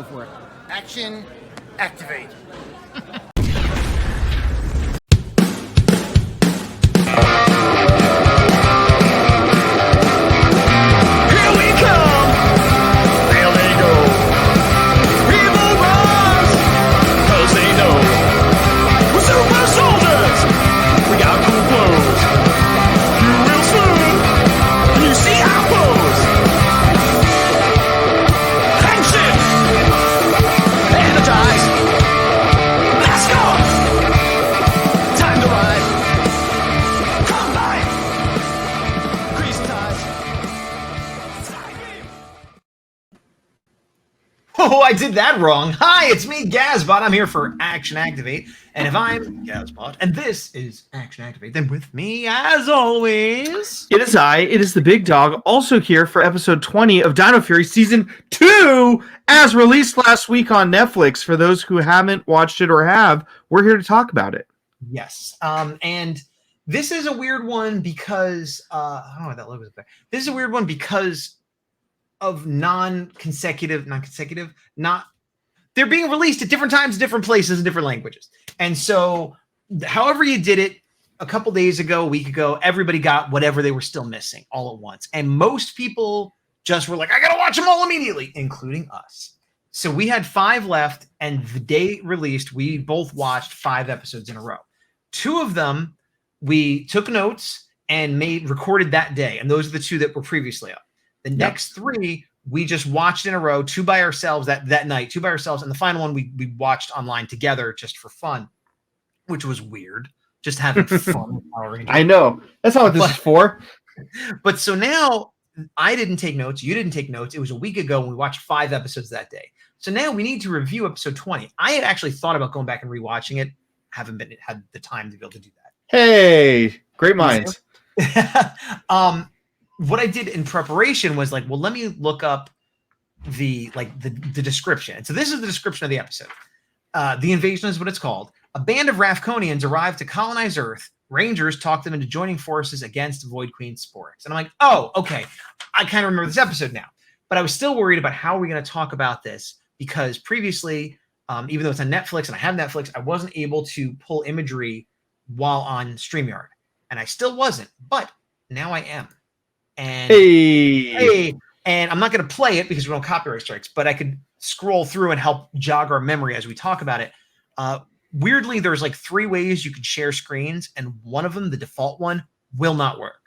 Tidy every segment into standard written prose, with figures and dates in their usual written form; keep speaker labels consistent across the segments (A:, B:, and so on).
A: Go for it.
B: Action, activate.
C: Here we come. There they go. People rise, 'cause they know we're super soldiers. We got cool clothes. You will soon. You see our pose. Hang shit. Energize. Let's go. Time to ride. Combine. Grease ties.
D: Oh, I did that wrong. Hi, it's me, Gazbot. I'm here for Action Activate. And if I'm Gazbot, and this is Action Activate, then with me, as always...
E: It is the Big Dog, also here for episode 20 of Dino Fury Season 2, as released last week on Netflix. For those who haven't watched it or have, we're here to talk about it.
D: Yes. And this is a weird one because... I don't know what that logo is there. This is a weird one because of they're being released at different times, different places, and different languages. And so however you did it a couple days ago, a week ago, everybody got whatever they were still missing all at once. And most people just were like, I got to watch them all immediately, including us. So we had 5 left, and the day released, we both watched 5 episodes in a row. 2 of them, we took notes and recorded that day. And those are the 2 that were previously up. The next 3, we just watched in a row, 2 by ourselves that night, 2 by ourselves. And the final one we watched online together just for fun, which was weird. Just having fun with Power Rangers.
E: I know. That's not what this is for.
D: But so now I didn't take notes. You didn't take notes. It was a week ago when we watched 5 episodes that day. So now we need to review episode 20. I had actually thought about going back and rewatching it. Haven't had the time to be able to do that.
E: Hey, great minds.
D: What I did in preparation was like, well, let me look up the description. And so this is the description of the episode. The invasion is what it's called. A band of Ravkonians arrive to colonize Earth. Rangers talk them into joining forces against Void Queen Sporix. And I'm like, oh, okay. I kind of remember this episode now. But I was still worried about how we're going to talk about this because previously, even though it's on Netflix and I have Netflix, I wasn't able to pull imagery while on StreamYard. And I still wasn't. But now I am. And and I'm not going to play it because we don't copyright strikes, but I could scroll through and help jog our memory as we talk about it. Weirdly, there's like 3 ways you could share screens, and one of them, the default one, will not work.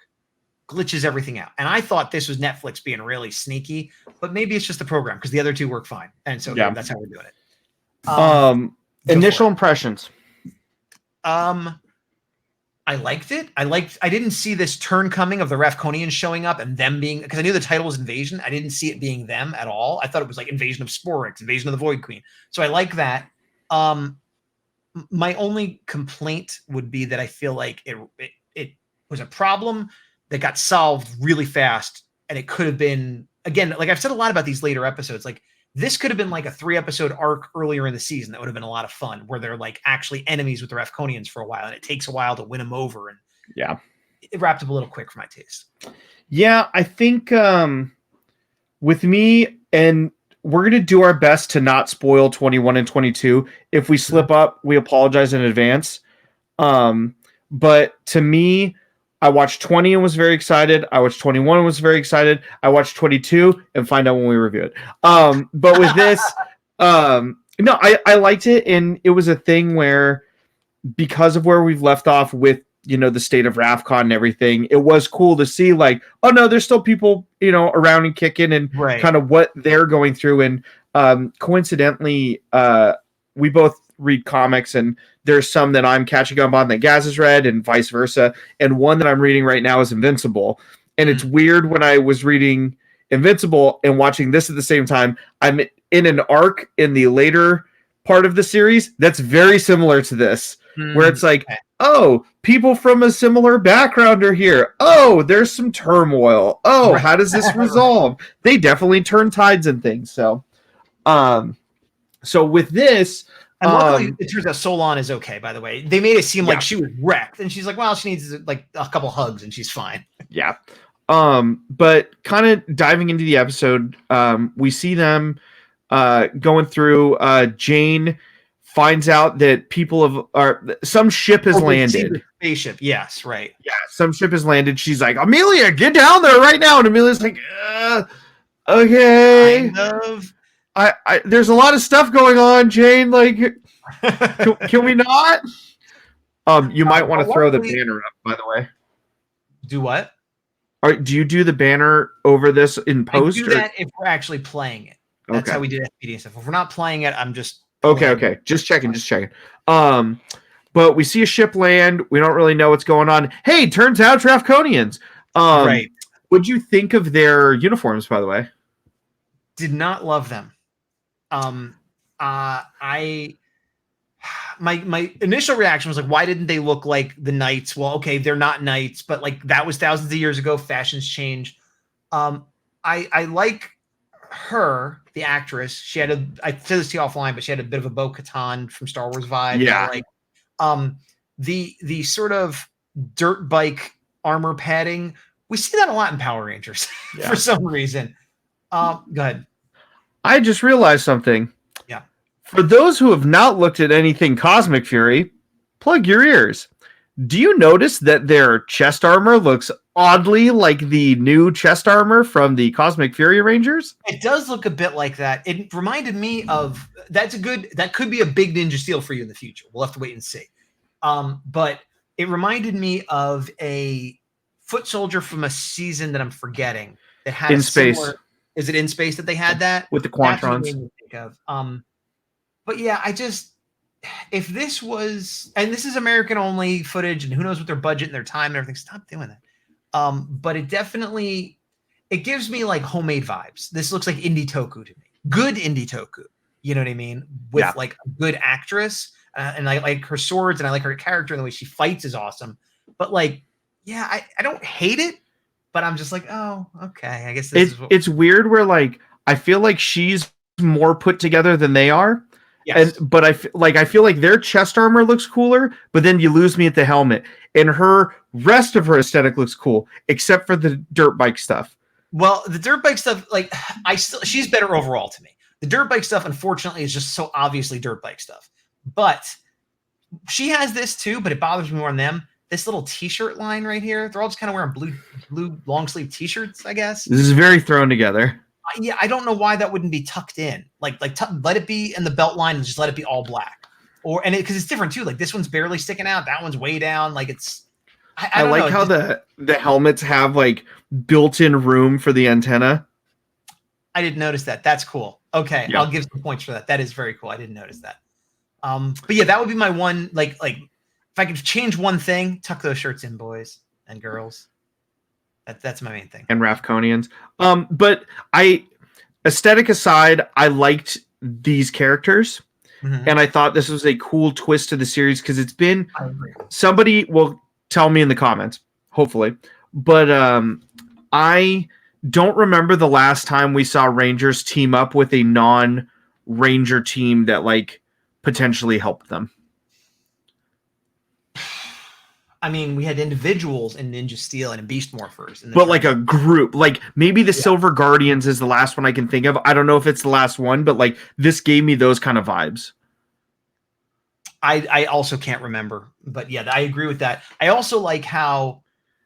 D: Glitches everything out. And I thought this was Netflix being really sneaky, but maybe it's just the program because the other 2 work fine. And so that's how we're doing it.
E: Initial impressions.
D: I liked it. I didn't see this turn coming of the Ravkonians showing up and them being, because I knew the title was Invasion. I didn't see it being them at all. I thought it was like Invasion of Sporix, Invasion of the Void Queen. So I like that. My only complaint would be that I feel like it was a problem that got solved really fast. And it could have been, again, like I've said a lot about these later episodes, like this could have been like a 3-episode arc earlier in the season. That would have been a lot of fun where they're like actually enemies with the Ravkonians for a while. And it takes a while to win them over. And it wrapped up a little quick for my taste.
E: Yeah, I think with me, and we're going to do our best to not spoil 21 and 22. If we slip up, we apologize in advance. But to me, I watched 20 and was very excited. I watched 21 and was very excited. I watched 22 and find out when we review it. But with this, no, I liked it. And it was a thing where, because of where we've left off with, the state of Ravcon and everything, it was cool to see like, oh no, there's still people, around and kicking and kind of what they're going through. And coincidentally, we both read comics, and there's some that I'm catching up on that Gaz has read and vice versa. And one that I'm reading right now is Invincible. And it's weird when I was reading Invincible and watching this at the same time, I'm in an arc in the later part of the series that's very similar to this, where it's like, oh, people from a similar background are here. Oh, there's some turmoil. Oh, how does this resolve? They definitely turn tides and things. So with this,
D: and luckily, it turns out Solon is okay, by the way. They made it seem like she was wrecked, and she's like, well, she needs like a couple hugs and she's fine.
E: Yeah. But kind of diving into the episode, we see them going through. Jane finds out that some ship has landed.
D: Spaceship, yes, right.
E: Yeah, some ship has landed. She's like, Amelia, get down there right now. And Amelia's like, okay.
D: Kind of.
E: I there's a lot of stuff going on, Jane. Like, can we not? You might want to throw the banner up, by the way.
D: Do what?
E: Do you do the banner over this in post?
D: I do that if we're actually playing it. That's how we do FPD and stuff. If we're not playing it, I'm just
E: okay. Just checking. But we see a ship land. We don't really know what's going on. Hey, turns out Trafconians.
D: Right.
E: What'd you think of their uniforms, by the way?
D: Did not love them. My initial reaction was like, why didn't they look like the knights? Well, okay, they're not knights, but like that was thousands of years ago. Fashions change. I like her, the actress. She had I said this to you offline, but she had a bit of a Bo-Katan from Star Wars vibe.
E: Yeah.
D: Like the sort of dirt bike armor padding. We see that a lot in Power Rangers for some reason. Go ahead.
E: I just realized something.
D: Yeah.
E: For those who have not looked at anything Cosmic Fury, plug your ears. Do you notice that their chest armor looks oddly like the new chest armor from the Cosmic Fury Rangers?
D: It does look a bit like that. It reminded me of that could be a big Ninja Steel for you in the future. We'll have to wait and see. But it reminded me of a foot soldier from a season that I'm forgetting that had
E: In Space.
D: Is it In Space that they had that?
E: With the
D: That's what it
E: Quantrons.
D: made me think of. But yeah, if this was, and this is American only footage, and who knows what their budget and their time and everything, stop doing that. But it gives me like homemade vibes. This looks like indie toku to me. Good indie toku. You know what I mean? With like a good actress, and I like her swords, and I like her character, and the way she fights is awesome. But like, yeah, I don't hate it, but I'm just like, oh, okay. I guess
E: It's weird where like I feel like she's more put together than they are.
D: Yes.
E: But I feel like their chest armor looks cooler, but then you lose me at the helmet. And her rest of her aesthetic looks cool, except for the dirt bike stuff.
D: Well, the dirt bike stuff, like she's better overall to me. The dirt bike stuff, unfortunately, is just so obviously dirt bike stuff. But she has this too, but it bothers me more on them. This little t-shirt line right here, they're all just kind of wearing blue long sleeve t-shirts, I guess.
E: This is very thrown together.
D: Yeah, I don't know why that wouldn't be tucked in. Like let it be in the belt line and just let it be all black. Because it's different too. Like this one's barely sticking out, that one's way down. Like it's. I
E: like how the helmets have like built-in room for the antenna.
D: I didn't notice that. That's cool. Okay,
E: Yeah.
D: I'll give some points for that. That is very cool. I didn't notice that. But yeah, that would be my one. Like if I could change one thing, tuck those shirts in, boys and girls. That's my main thing.
E: And Rafconians. But aesthetic aside, I liked these characters.
D: Mhm.
E: And I thought this was a cool twist to the series because it's been
D: I agree.
E: somebody will tell me in the comments, hopefully. But I don't remember the last time we saw Rangers team up with a non-Ranger team that like potentially helped them.
D: I mean, we had individuals in Ninja Steel and in Beast Morphers.
E: But like a group, like maybe the Silver Guardians is the last one I can think of. I don't know if it's the last one, but like this gave me those kind of vibes.
D: I also can't remember, but yeah, I agree with that. I also like how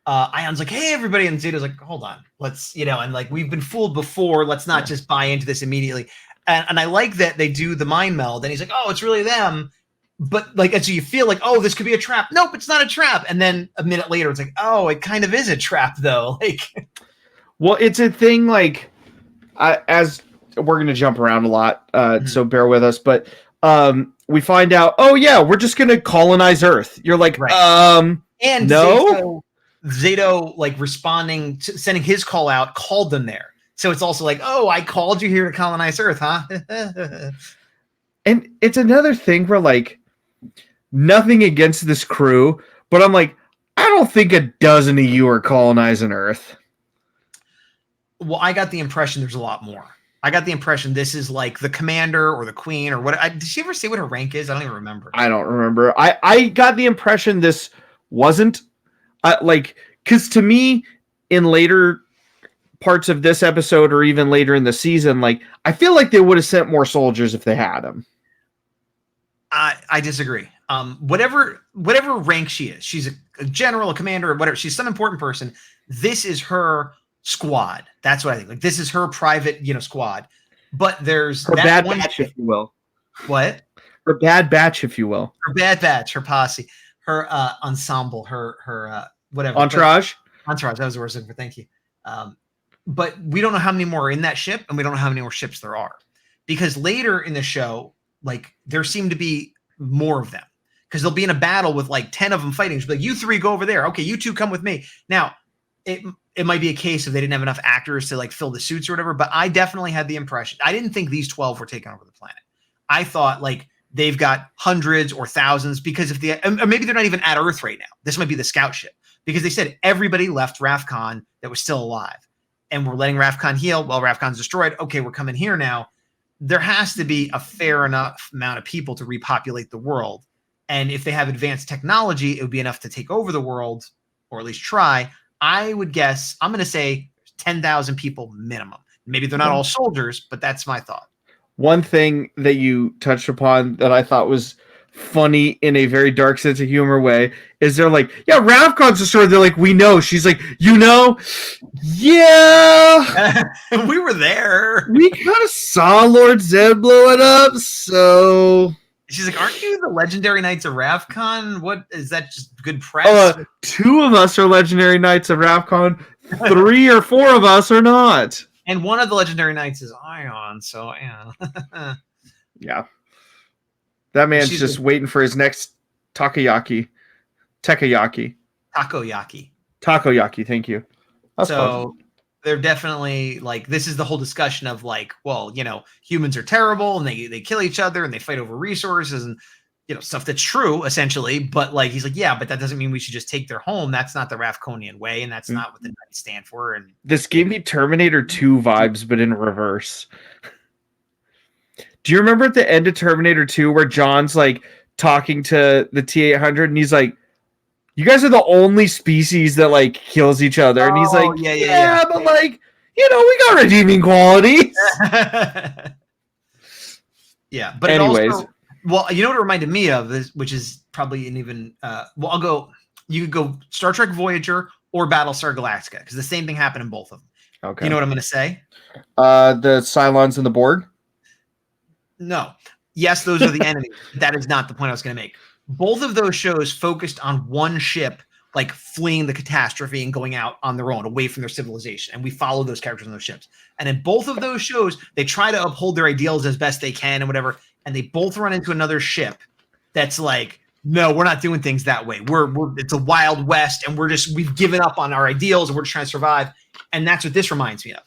D: Ion's like, hey, everybody, and Zeto's like, hold on, let's, and like we've been fooled before. Let's not just buy into this immediately. And I like that they do the mind meld, and he's like, oh, it's really them. But like, and so you feel like, oh, this could be a trap. Nope, it's not a trap. And then a minute later, it's like, oh, it kind of is a trap, though. Like,
E: well, it's a thing. Like, as we're gonna jump around a lot, so bear with us. But we find out, oh yeah, we're just gonna colonize Earth. You're like,
D: and
E: no.
D: Zato like responding to sending his call out, called them there. So it's also like, oh, I called you here to colonize Earth, huh?
E: And it's another thing where like. Nothing against this crew, but I'm like, I don't think a dozen of you are colonizing Earth.
D: Well, I got the impression there's a lot more. I got the impression this is like the commander or the queen or what. Did she ever say what her rank is? I don't even remember.
E: I don't remember. I got the impression this wasn't because to me in later parts of this episode or even later in the season, like I feel like they would have sent more soldiers if they had them.
D: I disagree. Whatever rank she is, she's a general, a commander, or whatever. She's some important person. This is her squad. That's what I think. Like this is her private, squad. But there's
E: Her bad batch, if you will.
D: What?
E: Her bad batch, if you will.
D: Her bad batch, her posse, her ensemble, her whatever.
E: Entourage.
D: Entourage. That was the word I was looking for. Thank you. But we don't know how many more are in that ship, and we don't know how many more ships there are, because later in the show, like there seem to be more of them, because they'll be in a battle with like 10 of them fighting. She'll be like, you 3 go over there. Okay, you 2 come with me. Now, it might be a case of they didn't have enough actors to like fill the suits or whatever, but I definitely had the impression. I didn't think these 12 were taking over the planet. I thought like they've got hundreds or thousands, because or maybe they're not even at Earth right now. This might be the scout ship, because they said everybody left Rafcon that was still alive, and we're letting Rafcon heal. Well, Rafcon's destroyed. Okay, we're coming here now. There has to be a fair enough amount of people to repopulate the world. And if they have advanced technology, it would be enough to take over the world, or at least try. I would guess, I'm going to say 10,000 people minimum. Maybe they're not all soldiers, but that's my thought.
E: One thing that you touched upon that I thought was funny in a very dark sense of humor way is they're like, yeah, Ravcon's destroyed. They're like, we know. She's like, yeah.
D: We were there.
E: We kind of saw Lord Zed blow it up, so...
D: She's like, aren't you the legendary Knights of Ravcon? What is that? Just good press?
E: 2 of us are legendary Knights of Ravcon. 3 or 4 of us are not.
D: And one of the legendary Knights is Ion, so yeah.
E: Yeah. That man's just waiting for his next takoyaki. Takoyaki, thank you. That's
D: so
E: fun.
D: They're definitely like, this is the whole discussion of like, well, humans are terrible and they kill each other and they fight over resources and stuff that's true essentially. But like, he's like, yeah, but that doesn't mean we should just take their home. That's not the Rafconian way, and that's not what the Knights stand for. And
E: this gave me Terminator 2 vibes, but in reverse. Do you remember at the end of Terminator 2 where John's like talking to the T-800 and he's like, you guys are the only species that like kills each other. And he's like, yeah, but like, we got redeeming qualities.
D: Yeah. But
E: anyways,
D: well, you know what it reminded me of, which is probably an even, you could go Star Trek Voyager or Battlestar Galactica, because the same thing happened in both of them.
E: Okay.
D: You know what I'm going to say?
E: The Cylons and the Borg?
D: No. Yes, those are the enemies. That is not the point I was going to make. Both of those shows focused on one ship, like fleeing the catastrophe and going out on their own, away from their civilization. And we follow those characters on those ships. And in both of those shows, they try to uphold their ideals as best they can and whatever. And they both run into another ship that's like, no, we're not doing things that way. It's a Wild West, and we've given up on our ideals and we're just trying to survive. And that's what this reminds me of.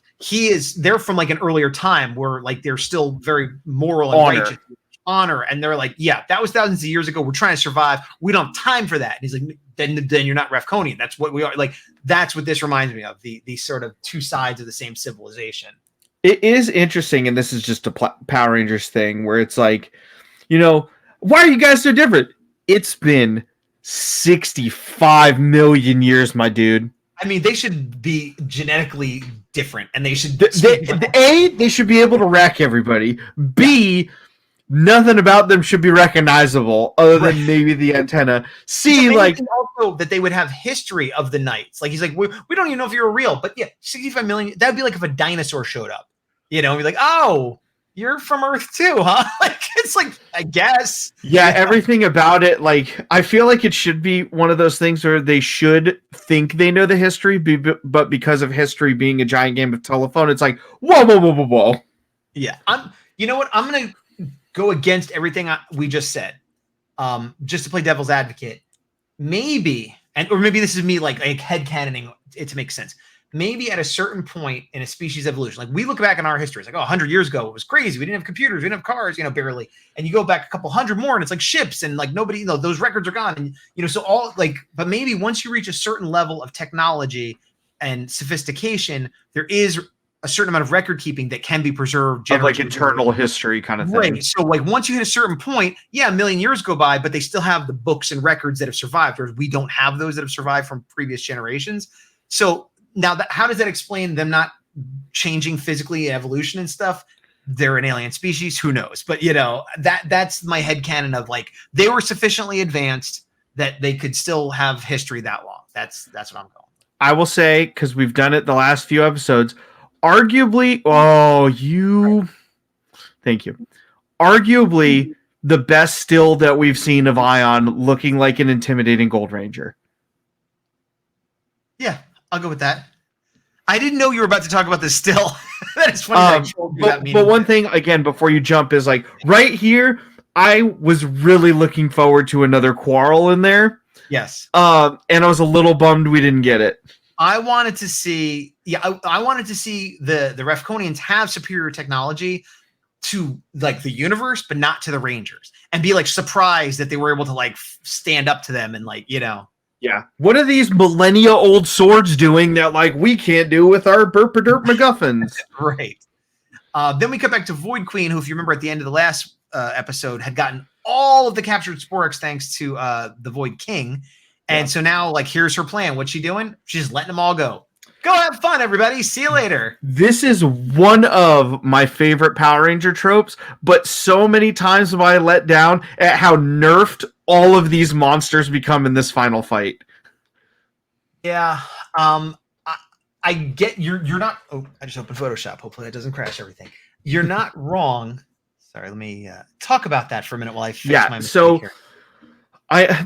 D: They're from like an earlier time where like they're still very moral and righteous. Honor, and they're like, yeah, that was thousands of years ago. We're trying to survive. We don't have time for that. And he's like, then you're not Rafconian. That's what we are. Like, that's what this reminds me of, the sort of two sides of the same civilization.
E: It is interesting, and this is just a Power Rangers thing where it's like, why are you guys so different? It's been 65 million years, my dude.
D: I mean, they should be genetically different, and they should
E: they should be able to wreck everybody. B, nothing about them should be recognizable other than maybe the antenna. C,
D: also that they would have history of the Knights. Like, he's like, we don't even know if you're real, but yeah, 65 million. That'd be like if a dinosaur showed up, and be like, oh, you're from Earth too, huh? Like, it's like, I guess.
E: Yeah, everything about it. Like, I feel like it should be one of those things where they should think they know the history, but because of history being a giant game of telephone, it's like, whoa.
D: Yeah, you know what? I'm gonna go against everything we just said, just to play devil's advocate. Maybe, or maybe this is me like headcanoning it to make sense. Maybe at a certain point in a species evolution, like we look back in our history, it's like, 100 years ago, it was crazy. We didn't have computers, we didn't have cars, barely. And you go back a couple hundred more, and it's like ships, and like nobody, those records are gone. And so all like, but maybe once you reach a certain level of technology and sophistication, there is a certain amount of record keeping that can be preserved,
E: like internal history kind of thing.
D: Right. So like once you hit a certain point, a million years go by, but they still have the books and records that have survived, whereas we don't have those that have survived from previous generations. So now how does that explain them not changing physically, evolution and stuff, they're an alien species. Who knows? But you know, that's my headcanon of like they were sufficiently advanced that they could still have history that long. That's what I'm going.
E: I will say, because we've done it the last few episodes, arguably, thank you. Arguably, the best still that we've seen of Ion looking like an intimidating Gold Ranger.
D: Yeah, I'll go with that. I didn't know you were about to talk about this still. That is funny.
E: But one thing, again, before you jump, is like right here, I was really looking forward to another quarrel in there.
D: Yes.
E: And I was a little bummed we didn't get it.
D: I wanted to see, I wanted to see the Refconians have superior technology to like the universe, but not to the Rangers, and be like surprised that they were able to like stand up to them and like, you know.
E: Yeah. What are these millennia old swords doing that like we can't do with our burp-a-derp MacGuffins?
D: Right. Then we come back to Void Queen, who, if you remember at the end of the last episode, had gotten all of the captured Sporix thanks to the Void King. And so now, like, here's her plan. What's she doing? She's letting them all go. Go have fun, everybody. See you later.
E: This is one of my favorite Power Ranger tropes, but so many times have I let down at how nerfed all of these monsters become in this final fight.
D: Yeah. I get you're not. Oh, I just opened Photoshop. Hopefully that doesn't crash everything. You're not wrong. Sorry, let me talk about that for a minute while I fix my mistake here.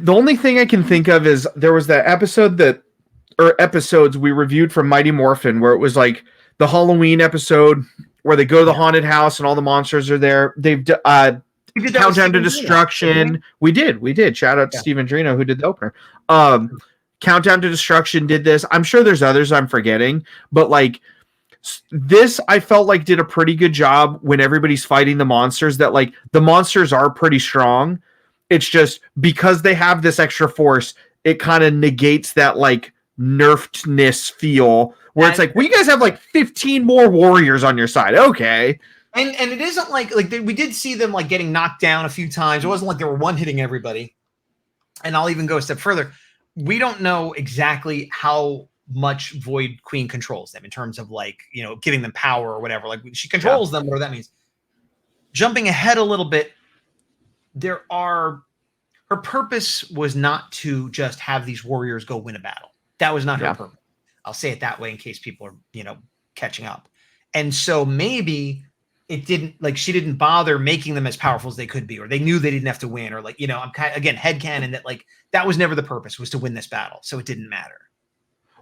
E: The only thing I can think of is there was that episodes we reviewed from Mighty Morphin where it was like the Halloween episode where they go to the haunted house and all the monsters are there. They've Countdown to Destruction. We did. Shout out to Steven Drino who did the opener. Countdown to Destruction did this. I'm sure there's others I'm forgetting, but like this, I felt like did a pretty good job when everybody's fighting the monsters that like the monsters are pretty strong. It's just because they have this extra force, it kind of negates that like nerfedness feel where it's like, well, you guys have like 15 more warriors on your side. Okay.
D: And it isn't like we did see them like getting knocked down a few times. It wasn't like they were one hitting everybody. And I'll even go a step further. We don't know exactly how much Void Queen controls them in terms of like, you know, giving them power or whatever. Like she controls them, whatever that means. Jumping ahead a little bit, her purpose was not to just have these warriors go win a battle. That was not her purpose. I'll say it that way in case people are, you know, catching up. And so maybe it didn't like she didn't bother making them as powerful as they could be, or they knew they didn't have to win, or like, you know, I'm kind of again headcanon that like that was never the purpose, was to win this battle. So it didn't matter.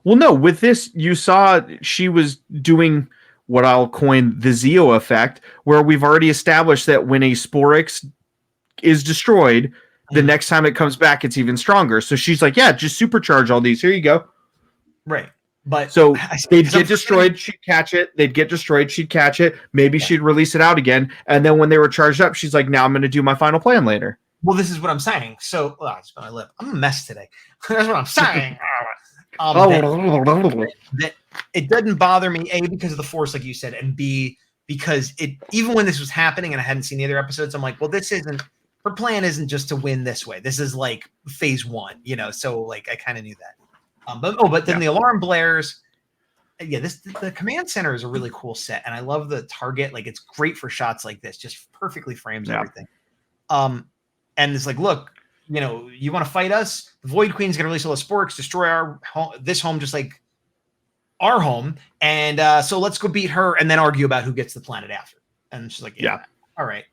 E: Well, no, with this, you saw she was doing what I'll coin the Zeo effect, where we've already established that when a Sporix is destroyed, the next time it comes back, it's even stronger. So she's like, yeah, just supercharge all these. Here you go.
D: Right. But
E: so they'd get destroyed, she'd catch it. They'd get destroyed, she'd catch it. Maybe she'd release it out again. And then when they were charged up, she's like, now I'm going to do my final plan later.
D: Well, this is what I'm saying. So, I just bit my lip. I'm a mess today. That's what I'm saying. That it doesn't bother me, A, because of the force, like you said, and B, because it, even when this was happening and I hadn't seen the other episodes, I'm like, well, her plan isn't just to win this way. This is like phase one, you know? So like, I kind of knew that. But then the alarm blares. Yeah, the command center is a really cool set, and I love the target. Like, it's great for shots like this. Just perfectly frames everything. And it's like, look, you know, you want to fight us? The Void Queen's gonna release all the Sporix, destroy our home, this home, just like our home. And so let's go beat her, and then argue about who gets the planet after. And she's like, yeah. All right.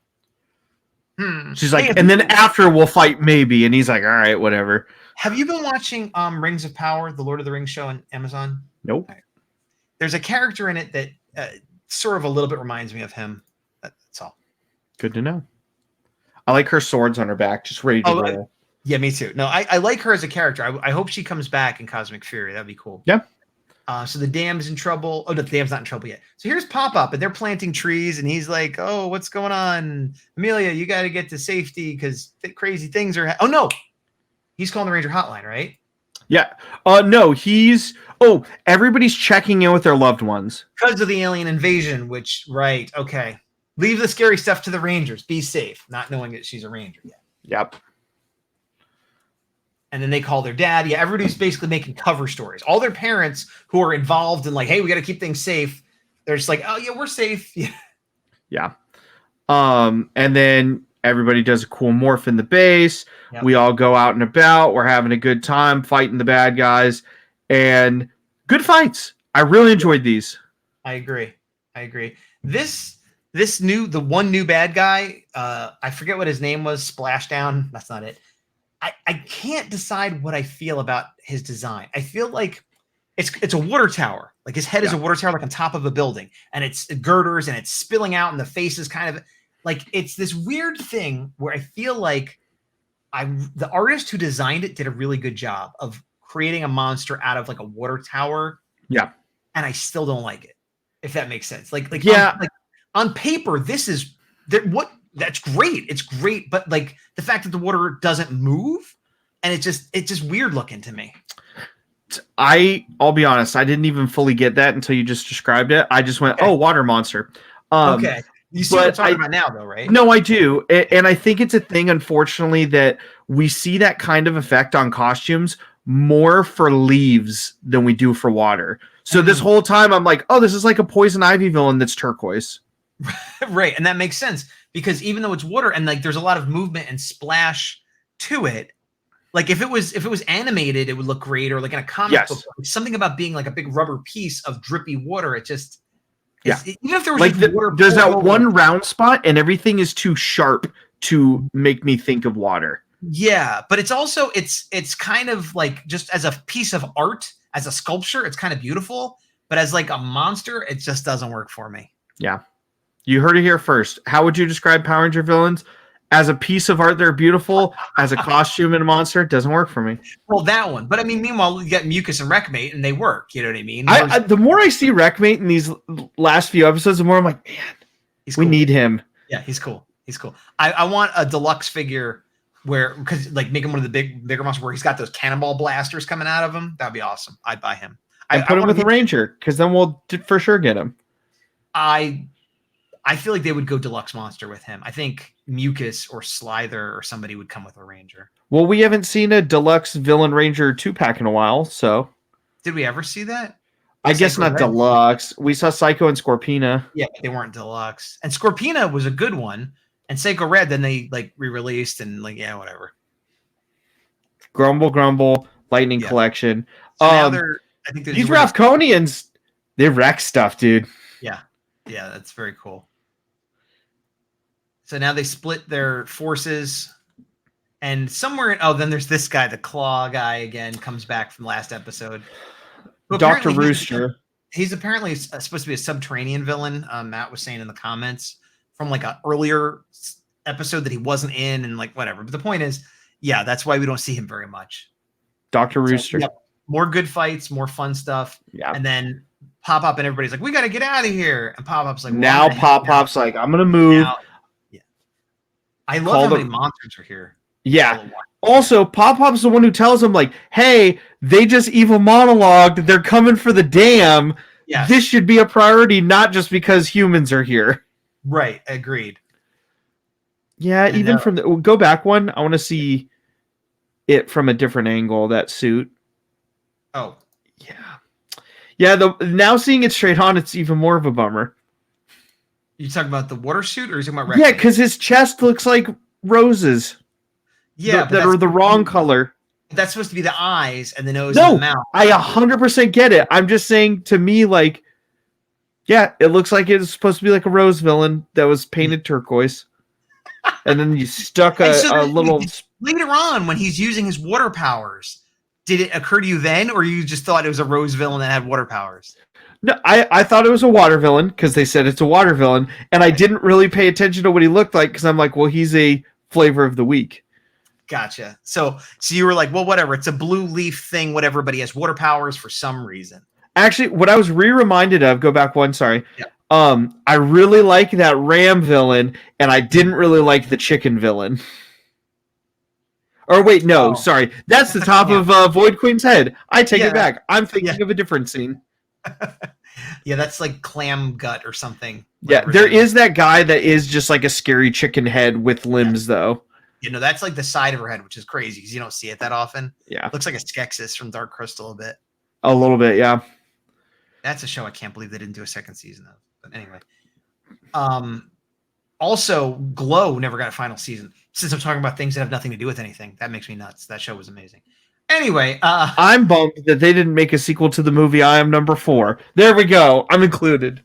E: She's like, and then after we'll fight maybe. And he's like, all right, whatever.
D: Have you been watching Rings of Power, the Lord of the Rings show on Amazon?
E: Nope.
D: Right. There's a character in it that sort of a little bit reminds me of him. That's all.
E: Good to know. I like her swords on her back, just ready to roll.
D: Yeah, me too. No, I like her as a character. I hope she comes back in Cosmic Fury. That'd be cool.
E: Yeah.
D: So the dam's in trouble. Oh, no, the dam's not in trouble yet. So here's Pop-Up, and they're planting trees, and he's like, oh, what's going on? Amelia, you got to get to safety because crazy things are oh, no. He's calling the Ranger hotline, right?
E: Yeah. No, everybody's checking in with their loved ones.
D: Because of the alien invasion, which, right, okay. Leave the scary stuff to the Rangers. Be safe, not knowing that she's a Ranger yet.
E: Yep.
D: And then they call their dad. Yeah, everybody's basically making cover stories. All their parents who are involved in like, hey, we got to keep things safe. They're just like, oh yeah, we're safe. Yeah.
E: Yeah. And then everybody does a cool morph in the base.
D: Yep.
E: We all go out and about. We're having a good time fighting the bad guys, and good fights. I really enjoyed these.
D: I agree. The one new bad guy, I forget what his name was, Splashdown. That's not it. I can't decide what I feel about his design. I feel like it's a water tower. Like his head is a water tower, like on top of a building, and it's girders and it's spilling out, and the face is kind of like it's this weird thing where I feel like the artist who designed it did a really good job of creating a monster out of like a water tower.
E: Yeah.
D: And I still don't like it, if that makes sense. Like on paper, that's great. It's great, but like the fact that the water doesn't move and it's just weird looking to me.
E: I'll be honest, I didn't even fully get that until you just described it. I just went, oh, water monster.
D: Okay. You see what I'm talking about now, though, right?
E: No, I do. And I think it's a thing, unfortunately, that we see that kind of effect on costumes more for leaves than we do for water. So this whole time I'm like, oh, this is like a Poison Ivy villain that's turquoise.
D: Right. And that makes sense because even though it's water and like there's a lot of movement and splash to it, like if it was animated, it would look great, or like in a comic book, something about being like a big rubber piece of drippy water. It just even if there was
E: like
D: water,
E: there's that one round spot and everything is too sharp to make me think of water.
D: Yeah, but it's also it's kind of like just as a piece of art, as a sculpture, it's kind of beautiful, but as like a monster, it just doesn't work for me.
E: Yeah. You heard it here first. How would you describe Power Ranger villains? As a piece of art, they're beautiful. As a costume and a monster, it doesn't work for me.
D: Well, that one. But I mean, meanwhile, you got Mucus and Wreckmate, and they work. You know what I mean?
E: The more I see Wreckmate in these last few episodes, the more I'm like, man, we need him.
D: Yeah, he's cool. I want a deluxe figure because like make him one of the bigger monsters where he's got those cannonball blasters coming out of him. That'd be awesome. I'd buy him.
E: I put him with a Ranger because then we'll for sure get him.
D: I feel like they would go deluxe monster with him. I think Mucus or Slither or somebody would come with a Ranger.
E: Well, we haven't seen a deluxe villain Ranger 2-pack in a while, so.
D: Did we ever see that?
E: I guess not deluxe. We saw Psycho and Scorpina.
D: Yeah, but they weren't deluxe. And Scorpina was a good one. And Psycho Red, then they like re-released and like, yeah, whatever.
E: Grumble, Lightning Collection.
D: So now I think
E: these Rathconians, they wreck stuff, dude.
D: Yeah, that's very cool. So now they split their forces, and somewhere then there's this guy, the Claw guy again, comes back from last episode.
E: Dr. Rooster.
D: He's apparently supposed to be a subterranean villain. Matt was saying in the comments from like an earlier episode that he wasn't in, and like whatever. But the point is, yeah, that's why we don't see him very much.
E: Dr. Rooster.
D: More good fights, more fun stuff. Yeah. And then Pop-Up and everybody's like, we got to get out of here. And Pop-Up's like,
E: now Pop-Up's like, I'm going to move.
D: I love how many monsters are here.
E: Yeah. Also, Pop-Pop's the one who tells them, like, hey, they just evil monologued. They're coming for the dam. Yeah. This should be a priority, not just because humans are here.
D: Right. Agreed.
E: Yeah, and even from go back one. I want to see it from a different angle, that suit.
D: Oh.
E: Yeah, now seeing it straight on, it's even more of a bummer.
D: You talking about the water suit, or are you talking about
E: Yeah, because his chest looks like roses.
D: Yeah,
E: that are the wrong color.
D: That's supposed to be the eyes and the nose and the mouth.
E: I 100% get it. I'm just saying, to me, like, yeah, it looks like it's supposed to be like a rose villain that was painted turquoise. And then you stuck a little...
D: Later on, when he's using his water powers, did it occur to you then, or you just thought it was a rose villain that had water powers?
E: No, I thought it was a water villain because they said it's a water villain, and I didn't really pay attention to what he looked like because I'm like, well, he's a flavor of the week.
D: Gotcha. So you were like, well, whatever. It's a blue leaf thing, whatever, but he has water powers for some reason.
E: Actually, what I was reminded of, go back one, sorry. Yeah. I really like that ram villain, and I didn't really like the chicken villain. Or wait, no, sorry. That's the top of Void Queen's head. I take it back. I'm thinking of a different scene.
D: Yeah, that's like clam gut or something.
E: Yeah, there is that guy that is just like a scary chicken head with limbs, though.
D: You know, that's like the side of her head, which is crazy because you don't see it that often.
E: Yeah.
D: Looks like a Skeksis from Dark Crystal a bit.
E: A little bit, yeah.
D: That's a show I can't believe they didn't do a second season of. But anyway. Also, Glow never got a final season. Since I'm talking about things that have nothing to do with anything, that makes me nuts. That show was amazing. Anyway,
E: I'm bummed that they didn't make a sequel to the movie I Am Number 4. There we go. I'm included.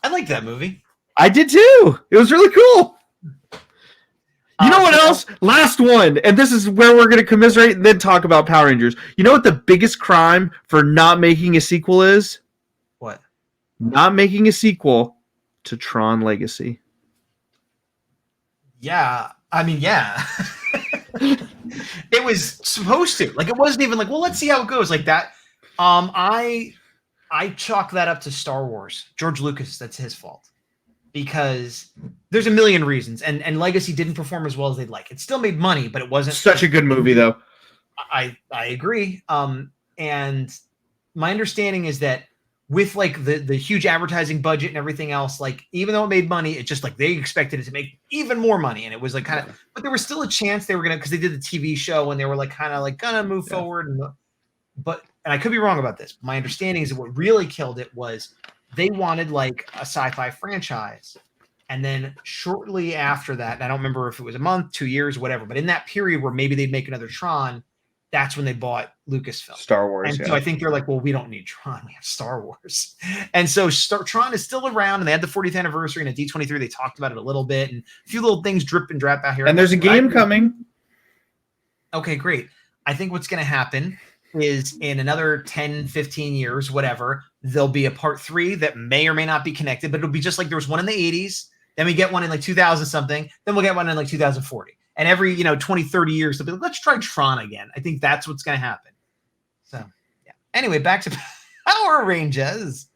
D: I like that movie.
E: I did too. It was really cool. You know what else? Last one. And this is where we're going to commiserate and then talk about Power Rangers. You know what the biggest crime for not making a sequel is?
D: What?
E: Not making a sequel to Tron Legacy.
D: Yeah. I mean, yeah. It was supposed to. Like, it wasn't even like, well, let's see how it goes. Like that. I chalk that up to Star Wars. George Lucas, that's his fault. Because there's a million reasons. And Legacy didn't perform as well as they'd like. It still made money, but it wasn't
E: Such a good movie, though.
D: I agree. And my understanding is that with like the huge advertising budget and everything else, like even though it made money, it just like they expected it to make even more money. And it was like kind of, but there was still a chance they were gonna, because they did the TV show and they were like kind of like gonna move forward. And I could be wrong about this. My understanding is that what really killed it was they wanted like a sci-fi franchise. And then shortly after that, and I don't remember if it was a month, 2 years, whatever, but in that period where maybe they'd make another Tron, that's when they bought Lucasfilm.
E: Star Wars.
D: And so I think they're like, well, we don't need Tron. We have Star Wars. And so Tron is still around, and they had the 40th anniversary, and at D23, they talked about it a little bit, and a few little things drip and drop out here.
E: And there's a game coming.
D: Okay, great. I think what's going to happen is in another 10, 15 years, whatever, there'll be a part 3 that may or may not be connected, but it'll be just like there was one in the 80s. Then we get one in like 2000 something. Then we'll get one in like 2040. And every, 20, 30 years, they'll be like, let's try Tron again. I think that's what's going to happen. So, yeah. Anyway, back to Power Rangers.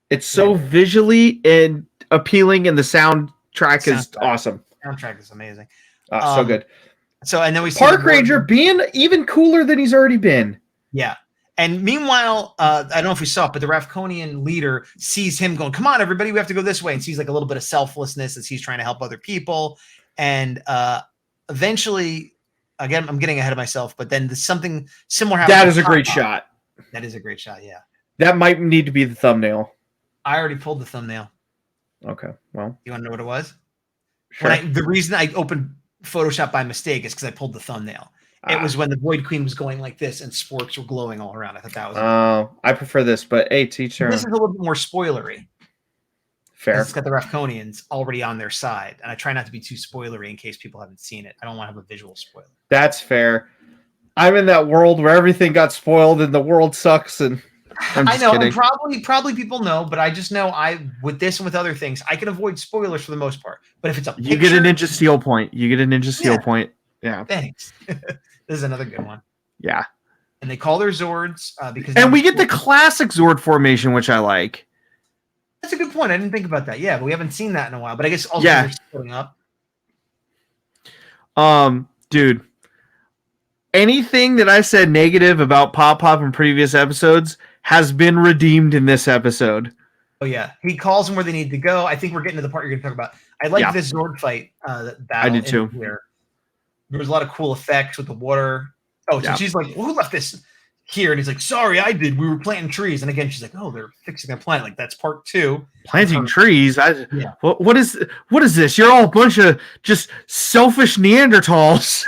E: It's so visually and appealing, and the soundtrack is awesome.
D: Soundtrack is amazing.
E: So good.
D: So, and then we see
E: Park Ranger being even cooler than he's already been.
D: Yeah. And meanwhile, I don't know if we saw it, but the Ravkonian leader sees him going, come on, everybody, we have to go this way. And sees like a little bit of selflessness as he's trying to help other people. And eventually, again, I'm getting ahead of myself, but then something similar happens.
E: That is a great shot.
D: That is a great shot, yeah.
E: That might need to be the thumbnail.
D: I already pulled the thumbnail.
E: Okay, well.
D: You want to know what it was?
E: Sure.
D: The reason I opened Photoshop by mistake is because I pulled the thumbnail. It was when the Void Queen was going like this and sporks were glowing all around. I thought that was.
E: I prefer this, but hey, teacher.
D: This is a little bit more spoilery.
E: Fair.
D: It's got the Ravkonians already on their side, and I try not to be too spoilery in case people haven't seen it. I don't want to have a visual spoiler.
E: That's fair. I'm in that world where everything got spoiled and the world sucks, and I'm just
D: I know,
E: kidding.
D: and probably people know, but I just know with this and with other things, I can avoid spoilers for the most part. But if it's a
E: you get a Ninja Steel point. You get a Ninja Steel point. Yeah.
D: Thanks. This is another good one.
E: Yeah.
D: And they call their Zords because.
E: And we get the classic Zord formation, which I like.
D: That's a good point. I didn't think about that. Yeah, but we haven't seen that in a while. But I guess also
E: they're
D: splitting up.
E: Dude. Anything that I said negative about Pop Pop in previous episodes has been redeemed in this episode.
D: Oh yeah, he calls them where they need to go. I think we're getting to the part you're going to talk about. I like this Zord fight. Battle
E: I did too.
D: Here. There was a lot of cool effects with the water. Oh, so she's like, well, who left this here? And he's like, sorry, I did. We were planting trees. And again, she's like, oh, they're fixing their planet. Like that's part 2.
E: Planting trees. What is this? You're all a bunch of just selfish Neanderthals.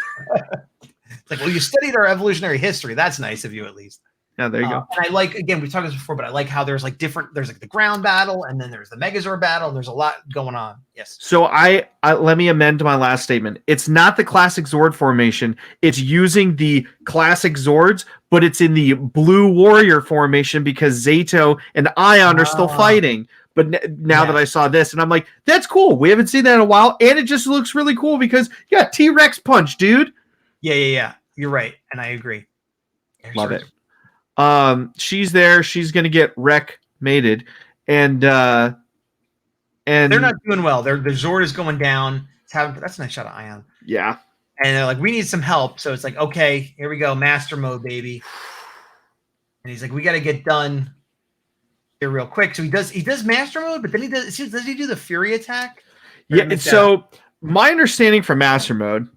D: It's like, well, you studied our evolutionary history. That's nice of you, at least.
E: Yeah, there you go.
D: And I like, again, we've talked about this before, but I like how there's like there's like the ground battle, and then there's the Megazord battle. And there's a lot going on. Yes.
E: So I let me amend my last statement. It's not the classic Zord formation. It's using the classic Zords, but it's in the blue warrior formation because Zato and Ion are still fighting. But now that I saw this, and I'm like, that's cool. We haven't seen that in a while, and it just looks really cool because T-Rex punch, dude.
D: Yeah. You're right, and I agree.
E: Love it. She's there. She's gonna get mated, and they're
D: not doing well. The Zord is going down. That's a nice shot of Ion.
E: Yeah,
D: and they're like, we need some help. So it's like, okay, here we go, master mode, baby. And he's like, we got to get done here real quick. So he does master mode, but then does he do the Fury attack?
E: Yeah. So my understanding from master mode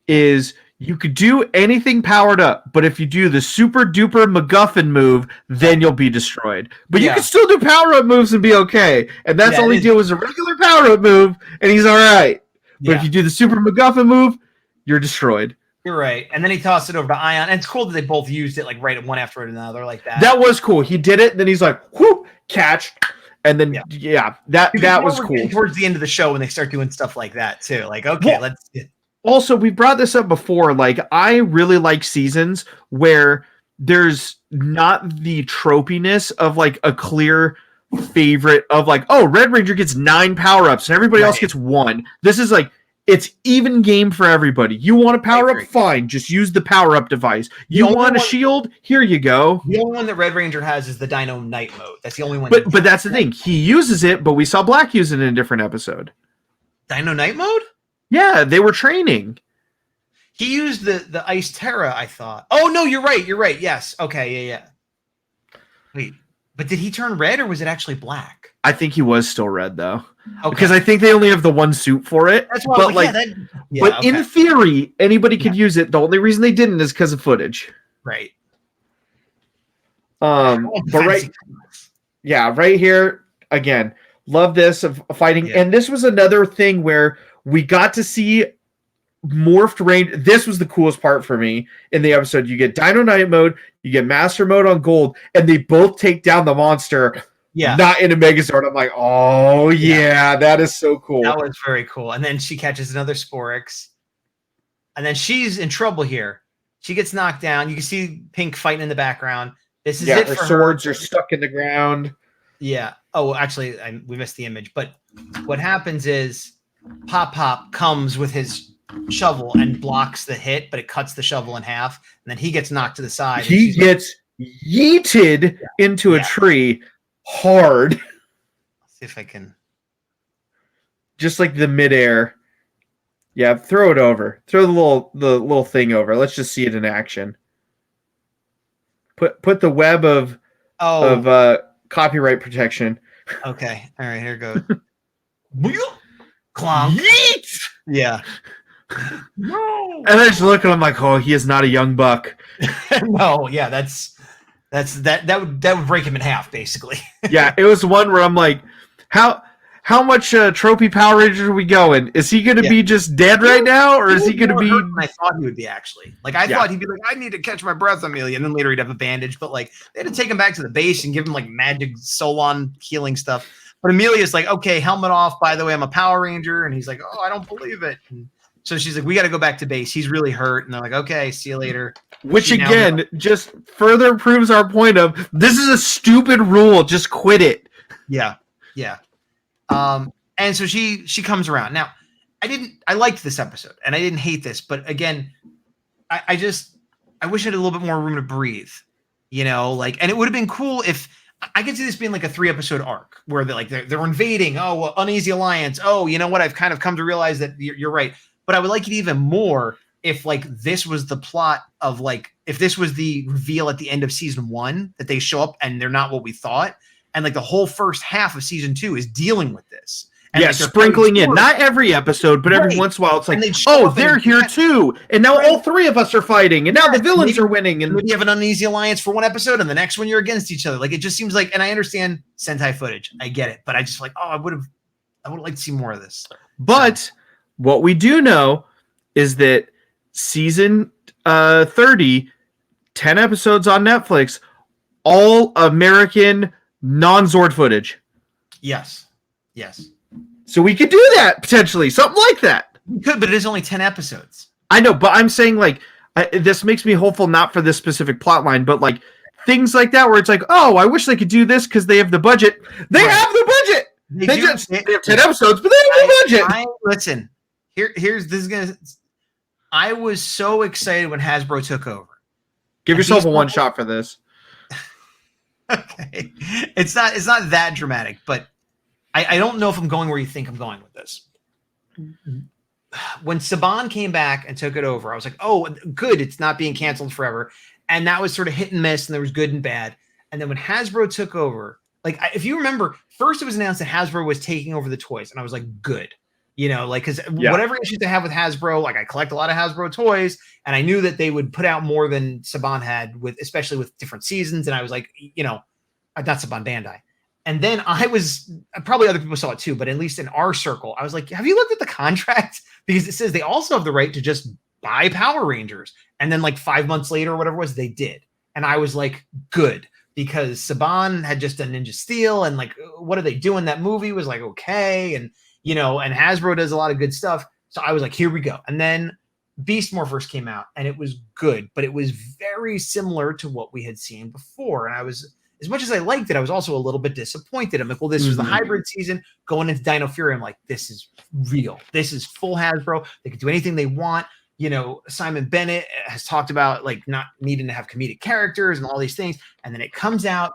E: is You could do anything powered up, but if you do the super duper MacGuffin move, then you'll be destroyed. But you can still do power up moves and be okay. And that's all he did was a regular power up move, and he's all right. But if you do the super MacGuffin move, you're destroyed.
D: You're right. And then he tossed it over to Ion. And it's cool that they both used it like right at one after another like that.
E: That was cool. He did it, then he's like, whoop, catch. And then that was cool.
D: Towards the end of the show when they start doing stuff like that too. Like, okay, let's
E: also, we brought this up before. Like, I really like seasons where there's not the tropiness of like a clear favorite of like, oh, Red Ranger gets 9 power-ups and everybody else gets 1. This is like, it's even game for everybody. You want a power-up? Fine. Just use the power-up device. You want a shield? Here you go.
D: The only one that Red Ranger has is the Dino Night mode. That's the only one.
E: But that's the thing. He uses it, but we saw Black use it in a different episode.
D: Dino Night mode?
E: Yeah, they were training.
D: He used the Ice Terra, I thought. Oh, no, you're right. You're right. Yes. Okay, yeah. Wait, but did he turn red or was it actually black?
E: I think he was still red, though. Okay. Because I think they only have the one suit for it.
D: That's why
E: in theory, anybody could use it. The only reason they didn't is because of footage.
D: Right.
E: But right here, again, love this of fighting. Yeah. And this was another thing where we got to see morphed range. This was the coolest part for me in the episode. You get Dino Night mode, you get Master mode on Gold, and they both take down the monster. Yeah. Not in a Megazord. I'm like, oh yeah, that is so cool.
D: That was very cool. And then she catches another Sporix. And then she's in trouble here. She gets knocked down. You can see Pink fighting in the background. This is it
E: her
D: for
E: swords
D: her.
E: are stuck in the ground.
D: Yeah. Oh, actually, we missed the image. But what happens is Pop comes with his shovel and blocks the hit, but it cuts the shovel in half. And then he gets knocked to the side.
E: He gets yeeted into a tree hard.
D: Let's see if I can.
E: Just like the midair. Yeah, throw it over. Throw the little thing over. Let's just see it in action. Put the web of copyright protection.
D: Okay. All right, here it goes. Clonk. Yeet! Yeah.
E: No. And I just look at him like, oh, he is not a young buck.
D: No, yeah, that would break him in half, basically.
E: Yeah, it was one where I'm like, how much trophy Power Ranger are we going? Is he going to be just dead right now, or is he going to be?
D: I thought he would be actually. Like I thought he'd be like, I need to catch my breath, Amelia, and then later he'd have a bandage. But like they had to take him back to the base and give him like magic Solon healing stuff. But Amelia's like, okay, helmet off. By the way, I'm a Power Ranger, and he's like, oh, I don't believe it. And so she's like, we got to go back to base. He's really hurt, and they're like, okay, see you later.
E: Which again just further proves our point of this is a stupid rule. Just quit it.
D: Yeah. And so she comes around. Now, I liked this episode and I didn't hate this, but again, I wish I had a little bit more room to breathe, and it would have been cool if I could see this being like a 3-episode arc where they're invading. Oh, Uneasy Alliance. Oh, you know what? I've kind of come to realize that you're right, but I would like it even more if like this was the plot of like, if this was the reveal at the end of season 1 that they show up and they're not what we thought. And like the whole first half of season 2 is dealing with this. And like
E: sprinkling in, not every episode, but every once in a while, it's like, oh, they're here too. And now all 3 of us are fighting. And now the villains are winning. And
D: maybe you have an Uneasy Alliance for one episode and the next one you're against each other. Like it just seems like, and I understand Sentai footage. I get it. But I just like, I would like to see more of this.
E: But what we do know is that season 30, 10 episodes on Netflix, all American non-Zord footage.
D: Yes.
E: So we could do that potentially, something like that.
D: We could, but it is only 10 episodes.
E: I know, but I'm saying like this makes me hopeful not for this specific plot line, but like things like that where it's like, oh, I wish they could do this because they have the budget. They have the budget. They have 10 episodes, but they have the budget.
D: Listen, here's this is gonna. I was so excited when Hasbro took over.
E: Give yourself a one shot for this.
D: Okay, it's not that dramatic, but I don't know if I'm going where you think I'm going with this. When Saban came back and took it over, I was like, oh, good, it's not being canceled forever. And that was sort of hit and miss, and there was good and bad. And then when Hasbro took over, like if you remember, first it was announced that Hasbro was taking over the toys, and I was like, good. You know, like, because whatever issues I have with Hasbro, like I collect a lot of Hasbro toys, and I knew that they would put out more than Saban had, with especially with different seasons. And I was like, you know, not Saban, Bandai. And then I was, probably other people saw it too, but at least in our circle, I was like, have you looked at the contract? Because it says they also have the right to just buy Power Rangers. And then like 5 months later or whatever it was, they did. And I was like, good, because Saban had just done Ninja Steel, and like, what are they doing? That movie was like, okay. And, you know, and Hasbro does a lot of good stuff. So I was like, here we go. And then Beast Morphers came out, and it was good, but it was very similar to what we had seen before. And I was, as much as I liked it, I was also a little bit disappointed. I'm like, well, this was the hybrid season going into Dino Fury. I'm like, this is real. This is full Hasbro. They can do anything they want. You know, Simon Bennett has talked about like not needing to have comedic characters and all these things. And then it comes out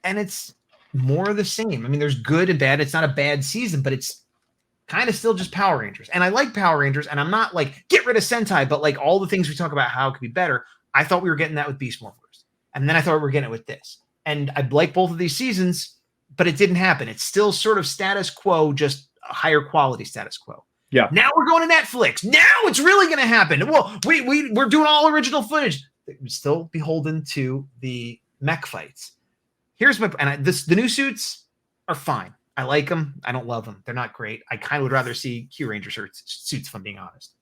D: and it's more of the same. I mean, there's good and bad. It's not a bad season, but it's kind of still just Power Rangers. And I like Power Rangers, and I'm not like, get rid of Sentai, but like all the things we talk about how it could be better. I thought we were getting that with Beast Morphers. And then I thought we were getting it with this. And I like both of these seasons, but it didn't happen. It's still sort of status quo, just a higher quality status quo.
E: Yeah.
D: Now we're going to Netflix. Now it's really going to happen. Well, we're doing all original footage. We're still beholden to the mech fights. Here's my, and the new suits are fine. I like them. I don't love them. They're not great. I kind of would rather see Q Ranger suits, if I'm being honest.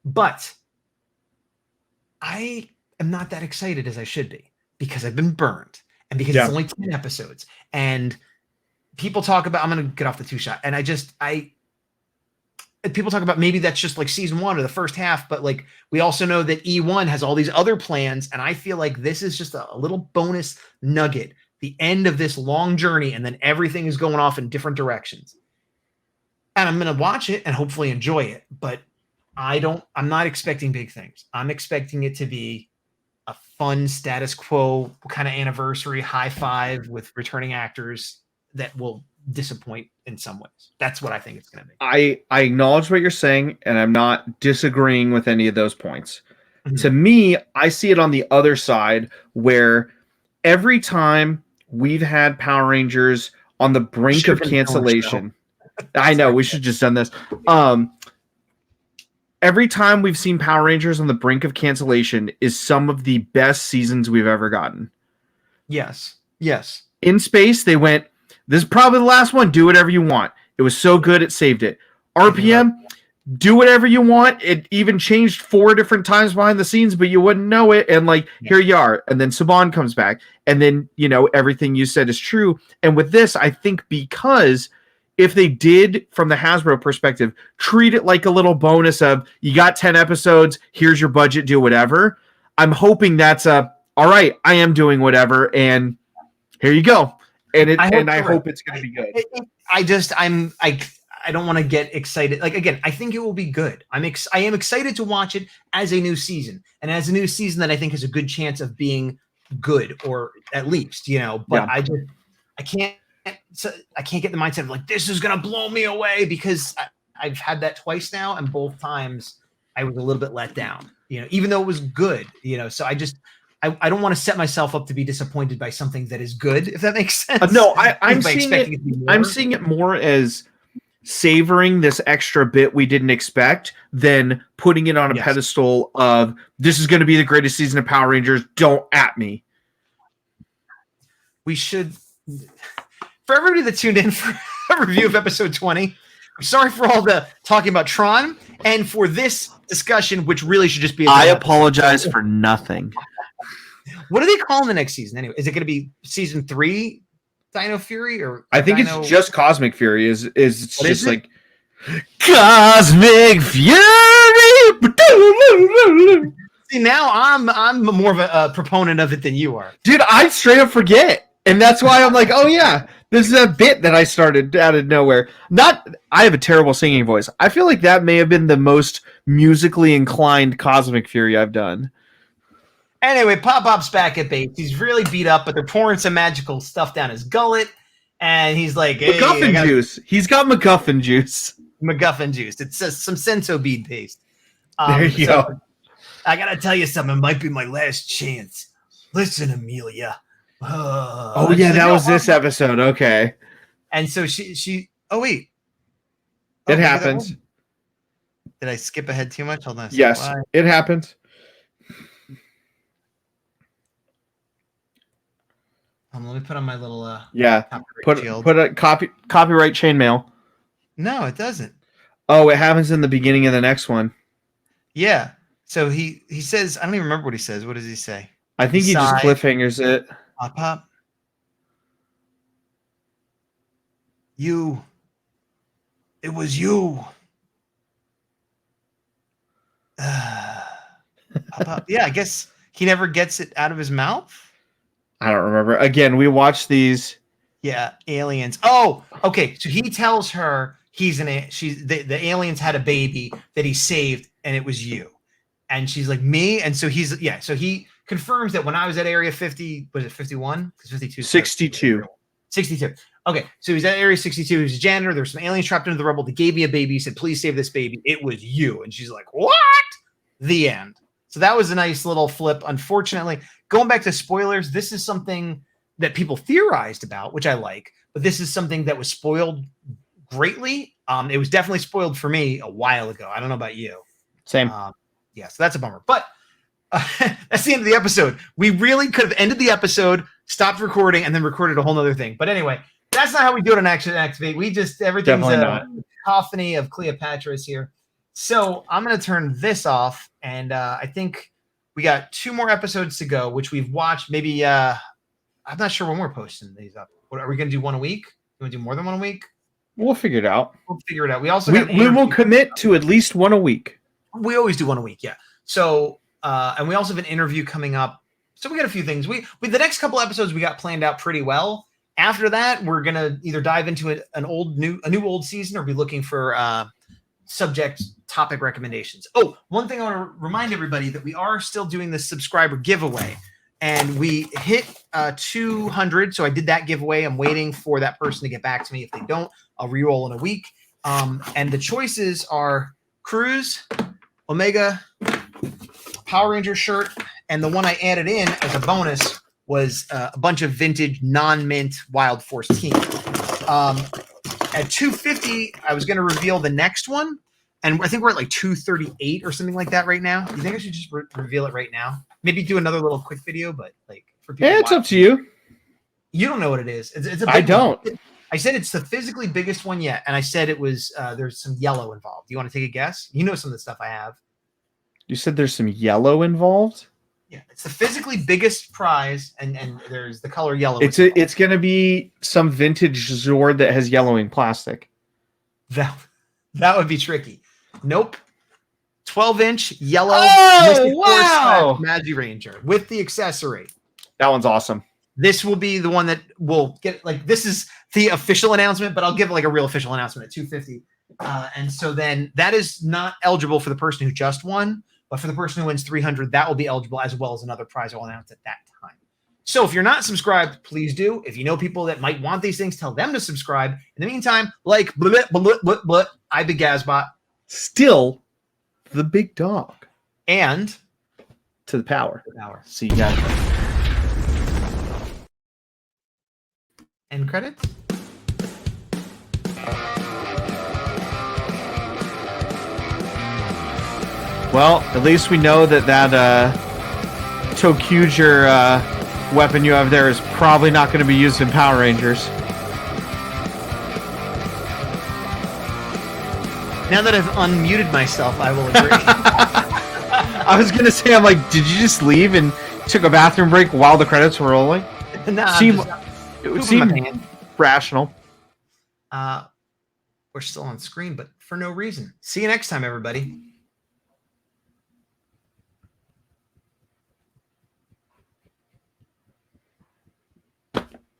D: But I am not that excited as I should be, because I've been burned, and because it's only 10 episodes. And people talk about, I'm going to get off the two-shot. And people talk about maybe that's just like season 1 or the first half, but like we also know that E1 has all these other plans. And I feel like this is just a little bonus nugget, the end of this long journey, and then everything is going off in different directions. And I'm going to watch it and hopefully enjoy it, but I'm not expecting big things. I'm expecting it to be a fun status quo kind of anniversary high five with returning actors that will disappoint in some ways. That's what I think it's going to be.
E: I acknowledge what you're saying, and I'm not disagreeing with any of those points.
D: Mm-hmm.
E: To me, I see it on the other side, where every time we've had Power Rangers on the brink of cancellation, I know we should just done this. Every time we've seen Power Rangers on the brink of cancellation is some of the best seasons we've ever gotten.
D: Yes.
E: In space, they went, this is probably the last one. Do whatever you want. It was so good, it saved it. RPM, do whatever you want. It even changed 4 different times behind the scenes, but you wouldn't know it. And like, here you are. And then Saban comes back. And then, you know, everything you said is true. And with this, I think because if they did, from the Hasbro perspective, treat it like a little bonus of, you got 10 episodes, here's your budget, do whatever. I'm hoping that's all right, I am doing whatever, and here you go. And I hope it's going to be good.
D: I don't want to get excited. Like, again, I think it will be good. I am excited to watch it as a new season, and as a new season that I think has a good chance of being good, or at least, you know, but I can't get the mindset of like, this is going to blow me away, because I've had that twice now. And both times I was a little bit let down, you know, even though it was good, you know, so I don't want to set myself up to be disappointed by something that is good, if that makes sense.
E: No, I'm seeing it more as savoring this extra bit we didn't expect than putting it on a pedestal of, this is going to be the greatest season of Power Rangers. Don't at me.
D: We should, for everybody that tuned in for a review of episode 20, I'm sorry for all the talking about Tron, and for this discussion, which really should just be
E: I apologize for nothing.
D: What are they calling the next season anyway? Is it going to be season 3 Dino Fury, or
E: I think it's just Cosmic Fury? It's just like
D: Cosmic Fury. See, now I'm more of a proponent of it than you are,
E: dude. I straight up forget, and that's why I'm like, oh yeah, this is a bit that I started out of nowhere. I have a terrible singing voice. I feel like that may have been the most musically inclined Cosmic Fury I've done.
D: Anyway, Pop-Pop's back at base. He's really beat up, but they're pouring some magical stuff down his gullet. And he's like, hey,
E: MacGuffin juice. He's got MacGuffin juice.
D: MacGuffin juice. It's some senso bead paste.
E: There you go.
D: I got to tell you something. It might be my last chance. Listen, Amelia.
E: That was this episode. Okay.
D: And so she oh, wait. Oh,
E: It
D: maybe that
E: happens.
D: was- Did I skip ahead too much? Hold on a second.
E: Yes,
D: Why?
E: it happens.
D: Let me put on my little
E: Yeah.
D: copyright shield.
E: Put a copyright chainmail.
D: No, it doesn't.
E: Oh, it happens in the beginning of the next one.
D: Yeah. So he says, I don't even remember what he says. What does he say?
E: I think he just
D: Sigh.
E: cliffhangers it.
D: Pop pop. You. It was you. Pop pop. Yeah, I guess he never gets it out of his mouth.
E: I don't remember. Again, we watched these.
D: Yeah, aliens. Oh, okay. So he tells her the aliens had a baby that he saved, and it was you. And she's like, me? And so so he confirms that when I was at Area 50, was it 51? Because 52.
E: 62.
D: 62. Okay, so he's at Area 62. He was a janitor. There's some aliens trapped into the rubble. They gave me a baby. He said, please save this baby. It was you. And she's like, what? The end. So that was a nice little flip. Unfortunately, going back to spoilers, this is something that people theorized about, which I like, but this is something that was spoiled greatly. It was definitely spoiled for me a while ago. I don't know about you.
E: Same.
D: Yeah, so that's a bummer. But that's the end of the episode. We really could have ended the episode, stopped recording, and then recorded a whole nother thing. But anyway, that's not how we do it on Action Activate. We just, everything's a cacophony of Cleopatra's here. So I'm going to turn this off, and I think we got 2 more episodes to go, which we've watched. Maybe, I'm not sure when we're posting these up. What, are we going to do one a week? You want to do more than one a week?
E: We'll figure it out.
D: We'll figure it out. We also
E: We will commit to at least one a week.
D: We always do one a week, yeah. So, and we also have an interview coming up. So we got a few things. We the next couple episodes we got planned out pretty well. After that, we're gonna either dive into a new old season or be looking for subject topic recommendations. Oh, one thing I want to remind everybody that we are still doing this subscriber giveaway, and we hit 200. So I did that giveaway. I'm waiting for that person to get back to me. If they don't, I'll re-roll in a week. And the choices are Cruise, Omega, Power Ranger shirt, and the one I added in as a bonus was a bunch of vintage non-mint Wild Force team. At 250, I was going to reveal the next one, and I think we're at like 238 or something like that right now. You think I should just reveal it right now? Maybe do another little quick video, but like for people.
E: Yeah, it's up to you.
D: You don't know what it is. It's a big
E: I don't.
D: one. I said it's the physically biggest one yet, and I said it was there's some yellow involved. Do you want to take a guess? You know some of the stuff I have.
E: You said there's some yellow involved?
D: Yeah, it's the physically biggest prize, and there's the color yellow.
E: It's going to be some vintage Zord that has yellowing plastic.
D: That would be tricky. Nope. 12-inch yellow
E: Oh, wow.
D: Magi Ranger with the accessory.
E: That one's awesome.
D: This will be the one that will get, like, this is the official announcement, but I'll give like a real official announcement at 250. And so then that is not eligible for the person who just won, but for the person who wins 300, that will be eligible, as well as another prize I'll announce at that time. So if you're not subscribed, please do. If you know people that might want these things, tell them to subscribe. In the meantime, like, blah, blah, blah, blah, blah, I be Gazbot.
E: Still the big dog.
D: And
E: to the power.
D: See
E: you guys.
D: End credits.
E: Well, at least we know that Tokuger weapon you have there is probably not going to be used in Power Rangers.
D: Now that I've unmuted myself, I will agree.
E: I was going to say, I'm like, did you just leave and took a bathroom break while the credits were rolling?
D: Nah,
E: It would seem rational.
D: We're still on screen, but for no reason. See you next time, everybody.